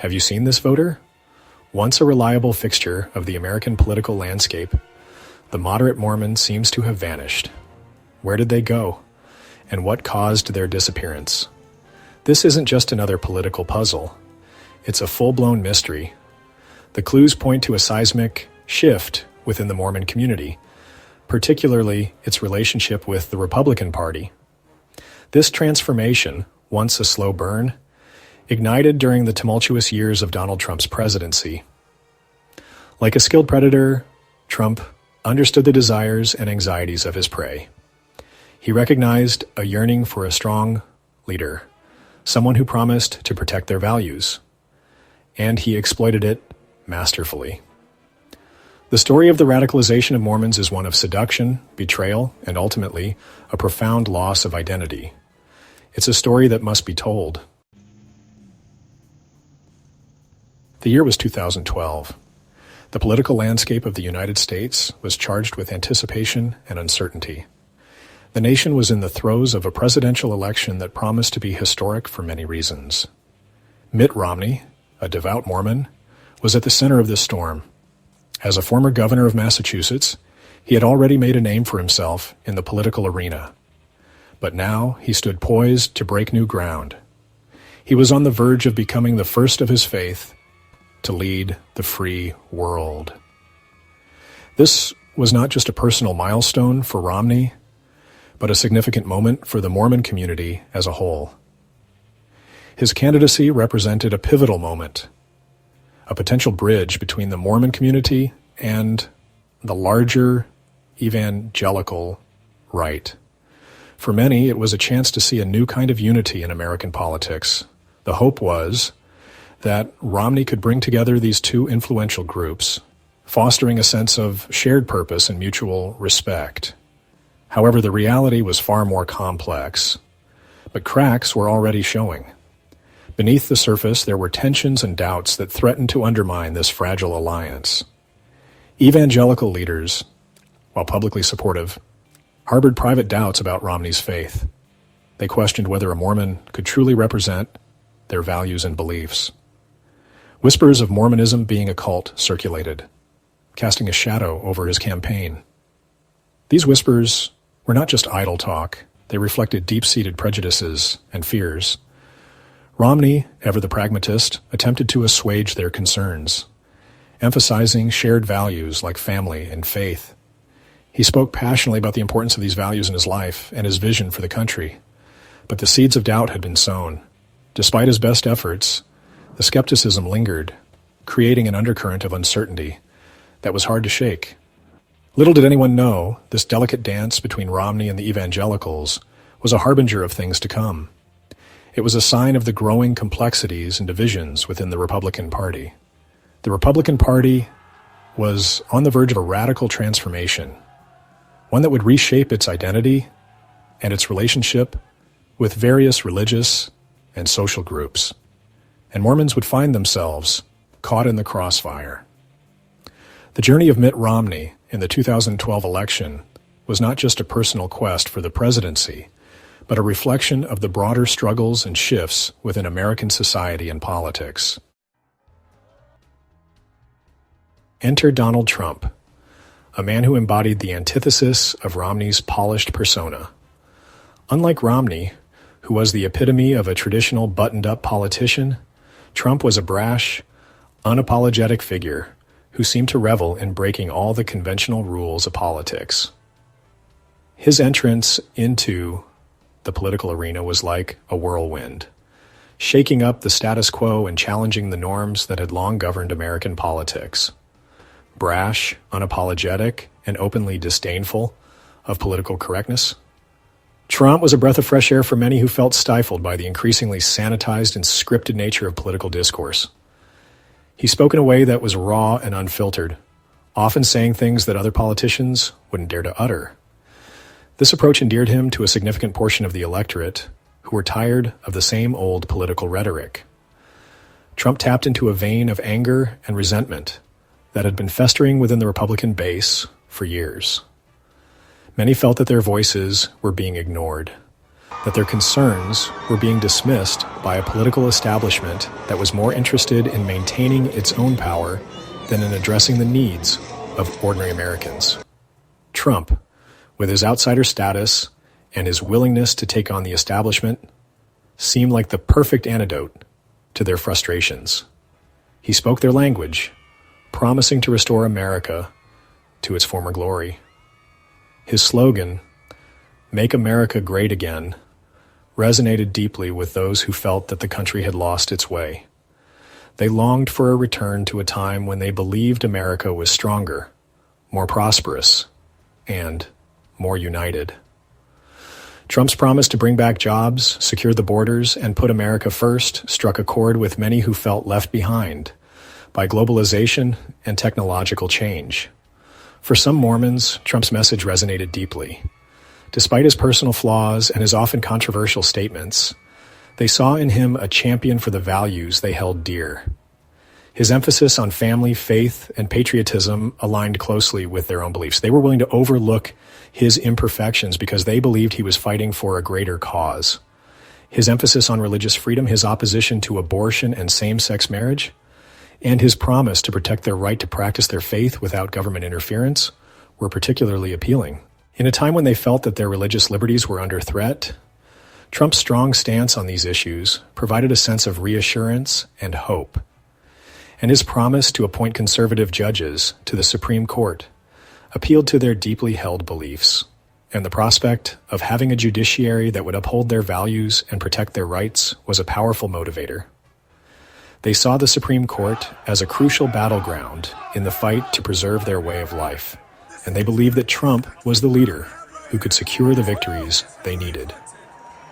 Have you seen this voter? Once a reliable fixture of the American political landscape, the Moderate Mormon seems to have vanished. Where did they go? And what caused their disappearance? This isn't just another political puzzle. It's a full-blown mystery. The clues point to a seismic shift within the Mormon community, particularly its relationship with the Republican Party. This transformation, once a slow burn, ignited during the tumultuous years of Donald Trump's presidency. Like a skilled predator, Trump understood the desires and anxieties of his prey. He recognized a yearning for a strong leader, someone who promised to protect their values, and he exploited it masterfully. The story of the radicalization of Mormons is one of seduction, betrayal, and ultimately a profound loss of identity. It's a story that must be told. The year was 2012. The political landscape of the United States was charged with anticipation and uncertainty. The nation was in the throes of a presidential election that promised to be historic for many reasons. Mitt Romney, a devout Mormon, was at the center of this storm. As a former governor of Massachusetts, he had already made a name for himself in the political arena. But now he stood poised to break new ground. He was on the verge of becoming the first of his faith to lead the free world. This was not just a personal milestone for Romney, but a significant moment for the Mormon community as a whole. His candidacy represented a pivotal moment, a potential bridge between the Mormon community and the larger evangelical right. For many, it was a chance to see a new kind of unity in American politics. The hope was that Romney could bring together these two influential groups, fostering a sense of shared purpose and mutual respect. However, the reality was far more complex, but cracks were already showing. Beneath the surface, there were tensions and doubts that threatened to undermine this fragile alliance. Evangelical leaders, while publicly supportive, harbored private doubts about Romney's faith. They questioned whether a Mormon could truly represent their values and beliefs. Whispers of Mormonism being a cult circulated, casting a shadow over his campaign. These whispers were not just idle talk. They reflected deep-seated prejudices and fears. Romney, ever the pragmatist, attempted to assuage their concerns, emphasizing shared values like family and faith. He spoke passionately about the importance of these values in his life and his vision for the country. But the seeds of doubt had been sown. Despite his best efforts, the skepticism lingered, creating an undercurrent of uncertainty that was hard to shake. Little did anyone know, this delicate dance between Romney and the evangelicals was a harbinger of things to come. It was a sign of the growing complexities and divisions within the Republican Party. The Republican Party was on the verge of a radical transformation, one that would reshape its identity and its relationship with various religious and social groups. And Mormons would find themselves caught in the crossfire. The journey of Mitt Romney in the 2012 election was not just a personal quest for the presidency, but a reflection of the broader struggles and shifts within American society and politics. Enter Donald Trump, a man who embodied the antithesis of Romney's polished persona. Unlike Romney, who was the epitome of a traditional buttoned-up politician, Trump was a brash, unapologetic figure who seemed to revel in breaking all the conventional rules of politics. His entrance into the political arena was like a whirlwind, shaking up the status quo and challenging the norms that had long governed American politics. Brash, unapologetic, and openly disdainful of political correctness, Trump was a breath of fresh air for many who felt stifled by the increasingly sanitized and scripted nature of political discourse. He spoke in a way that was raw and unfiltered, often saying things that other politicians wouldn't dare to utter. This approach endeared him to a significant portion of the electorate who were tired of the same old political rhetoric. Trump tapped into a vein of anger and resentment that had been festering within the Republican base for years. Many felt that their voices were being ignored. that their concerns were being dismissed by a political establishment that was more interested in maintaining its own power than in addressing the needs of ordinary Americans. Trump, with his outsider status and his willingness to take on the establishment, seemed like the perfect antidote to their frustrations. He spoke their language, promising to restore America to its former glory. His slogan, "Make America Great Again," resonated deeply with those who felt that the country had lost its way. They longed for a return to a time when they believed America was stronger, more prosperous, and more united. Trump's promise to bring back jobs, secure the borders, and put America first struck a chord with many who felt left behind by globalization and technological change. For some Mormons, Trump's message resonated deeply. Despite his personal flaws and his often controversial statements, they saw in him a champion for the values they held dear. His emphasis on family, faith, and patriotism aligned closely with their own beliefs. They were willing to overlook his imperfections because they believed he was fighting for a greater cause. His emphasis on religious freedom, his opposition to abortion and same-sex marriage, and his promise to protect their right to practice their faith without government interference were particularly appealing. In a time when they felt that their religious liberties were under threat, Trump's strong stance on these issues provided a sense of reassurance and hope. And his promise to appoint conservative judges to the Supreme Court appealed to their deeply held beliefs, and the prospect of having a judiciary that would uphold their values and protect their rights was a powerful motivator. They saw the Supreme Court as a crucial battleground in the fight to preserve their way of life, and they believed that Trump was the leader who could secure the victories they needed.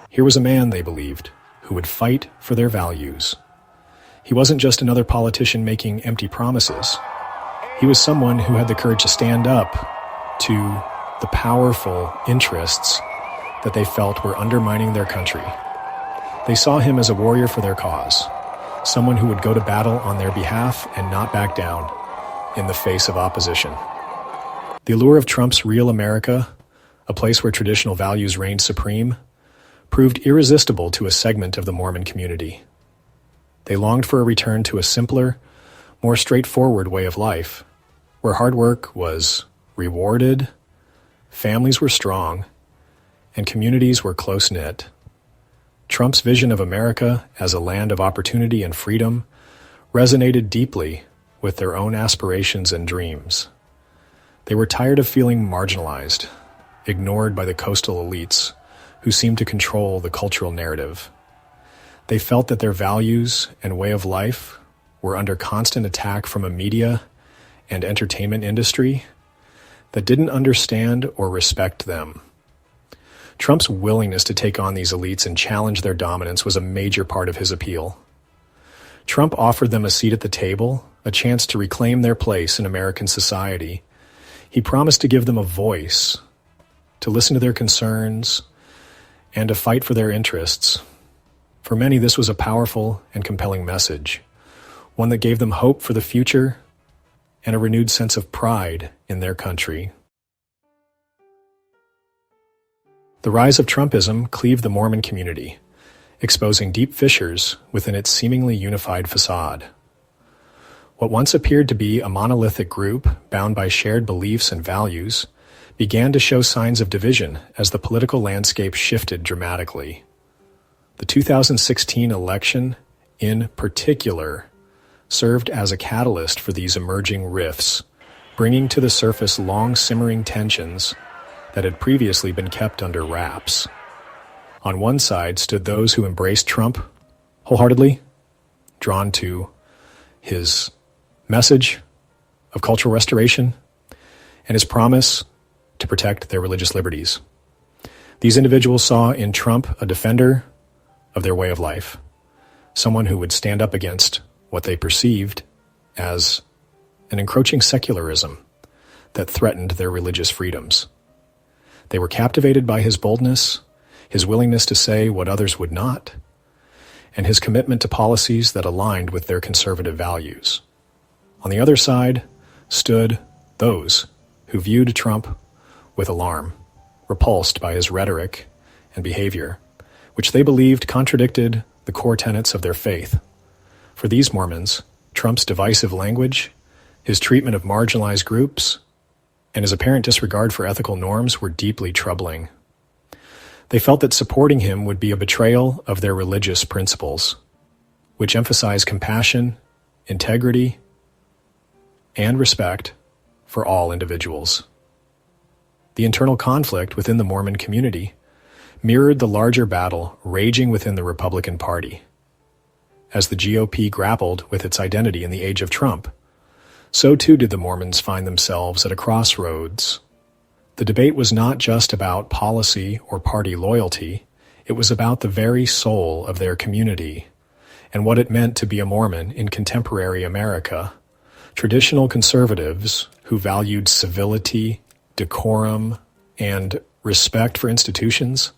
Here was a man, they believed, who would fight for their values. He wasn't just another politician making empty promises. He was someone who had the courage to stand up to the powerful interests that they felt were undermining their country. They saw him as a warrior for their cause, someone who would go to battle on their behalf and not back down in the face of opposition. The allure of Trump's real America, a place where traditional values reigned supreme, proved irresistible to a segment of the Mormon community. They longed for a return to a simpler, more straightforward way of life, where hard work was rewarded, families were strong, and communities were close-knit. Trump's vision of America as a land of opportunity and freedom resonated deeply with their own aspirations and dreams. They were tired of feeling marginalized, ignored by the coastal elites who seemed to control the cultural narrative. They felt that their values and way of life were under constant attack from a media and entertainment industry that didn't understand or respect them. Trump's willingness to take on these elites and challenge their dominance was a major part of his appeal. Trump offered them a seat at the table, a chance to reclaim their place in American society. He promised to give them a voice, to listen to their concerns, and to fight for their interests. For many, this was a powerful and compelling message, one that gave them hope for the future and a renewed sense of pride in their country. The rise of Trumpism cleaved the Mormon community, exposing deep fissures within its seemingly unified facade. What once appeared to be a monolithic group bound by shared beliefs and values began to show signs of division as the political landscape shifted dramatically. The 2016 election, in particular, served as a catalyst for these emerging rifts, bringing to the surface long-simmering tensions that had previously been kept under wraps. On one side stood those who embraced Trump wholeheartedly, drawn to his message of cultural restoration and his promise to protect their religious liberties. These individuals saw in Trump a defender of their way of life, someone who would stand up against what they perceived as an encroaching secularism that threatened their religious freedoms. They were captivated by his boldness, his willingness to say what others would not, and his commitment to policies that aligned with their conservative values. On the other side stood those who viewed Trump with alarm, repulsed by his rhetoric and behavior. which they believed contradicted the core tenets of their faith. For these Mormons, Trump's divisive language, his treatment of marginalized groups, and his apparent disregard for ethical norms were deeply troubling. They felt that supporting him would be a betrayal of their religious principles, which emphasize compassion, integrity, and respect for all individuals. The internal conflict within the Mormon community mirrored the larger battle raging within the Republican Party. As the GOP grappled with its identity in the age of Trump, so too did the Mormons find themselves at a crossroads. The debate was not just about policy or party loyalty, it was about the very soul of their community and what it meant to be a Mormon in contemporary America. Traditional conservatives who valued civility, decorum, and respect for institutions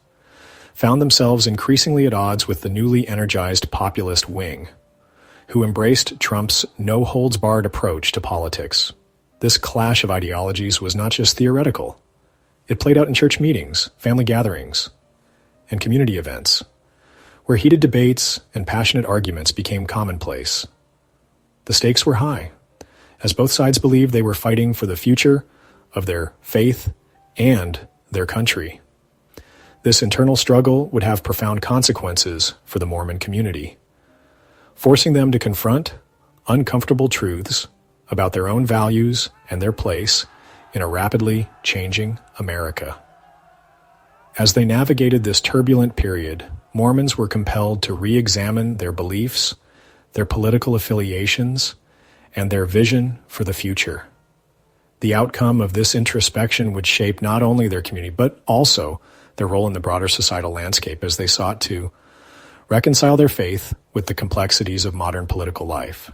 found themselves increasingly at odds with the newly energized populist wing, who embraced Trump's no-holds-barred approach to politics. This clash of ideologies was not just theoretical. It played out in church meetings, family gatherings, and community events, where heated debates and passionate arguments became commonplace. The stakes were high, as both sides believed they were fighting for the future of their faith and their country. This internal struggle would have profound consequences for the Mormon community, forcing them to confront uncomfortable truths about their own values and their place in a rapidly changing America. As they navigated this turbulent period, Mormons were compelled to re-examine their beliefs, their political affiliations, and their vision for the future. The outcome of this introspection would shape not only their community, but also their role in the broader societal landscape as they sought to reconcile their faith with the complexities of modern political life.